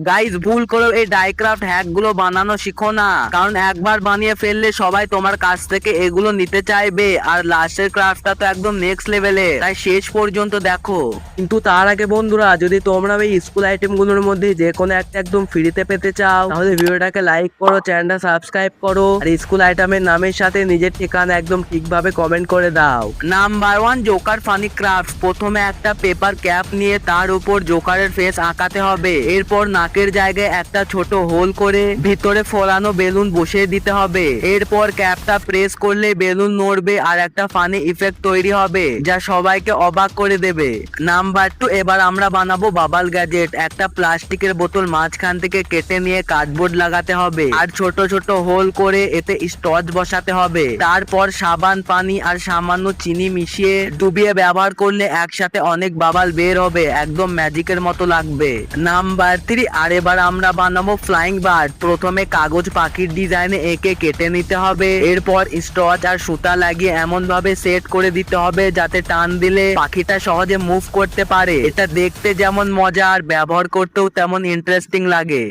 Guys ভুল করে এই ডাইক্রাফট হ্যাক গুলো বানানো শিখো না, কারণ একবার বানিয়ে ফেললে সবাই তোমার কাছ থেকে এগুলো নিতে চাইবে। আর লাস্টের ক্রাফটটা তো একদম নেক্সট লেভেলে, তাই শেষ পর্যন্ত দেখো। কিন্তু তার আগে বন্ধুরা, যদি তোমরা এই স্কুল আইটেম গুলোর মধ্যে যে কোনো একটা একদম ফ্রিতে পেতে চাও, তাহলে ভিডিওটাকে লাইক করো, চ্যানেলটা সাবস্ক্রাইব করো, আর স্কুল আইটেমের নামের সাথে নিজের ঠিকানা একদম ঠিকভাবে কমেন্ট করে দাও। Number 1, Joker funny craft. প্রথমে একটা পেপার ক্যাপ নিয়ে তার উপর জোকারের ফেস আঁকাতে হবে। এরপর নাকের জায়গায় একটা ছোট হোল করে ভিতরে ফোলানো বেলুন বসিয়ে দিতে হবে। এরপর ক্যাপটা প্রেস করলে বেলুন নড়বে আর একটা ফানি ইফেক্ট তৈরি হবে, যা সবাইকে অবাক করে দেবে। নাম্বার 2, এবার আমরা বানাবো বাবাল গ্যাজেট। একটা প্লাস্টিকের বোতল মাঝখান থেকে কেটে নিয়ে কার্ডবোর্ড লাগাতে হবে আর ছোট ছোট হোল করে এতে স্টচ বসাতে হবে। তারপর সাবান, পানি আর সামান্য চিনি মিশিয়ে ডুবিয়ে ব্যবহার করলে একসাথে অনেক বাবাল বের হবে, একদম ম্যাজিকের মতো লাগবে। নাম্বার 3, আর এবার আমরা বানাবো ফ্লাইং বার্ড। প্রথমে কাগজ পাখির ডিজাইনে এঁকে কেটে নিতে হবে। এরপর স্টচ আর সুতা লাগিয়ে এমন ভাবে সেট করে দিতে হবে যাতে টান দিলে পাখিটা সহজে মুভ করতে পারে। এটা দেখতে যেমন মজা আর ব্যবহার করতেও তেমন ইন্টারেস্টিং লাগে।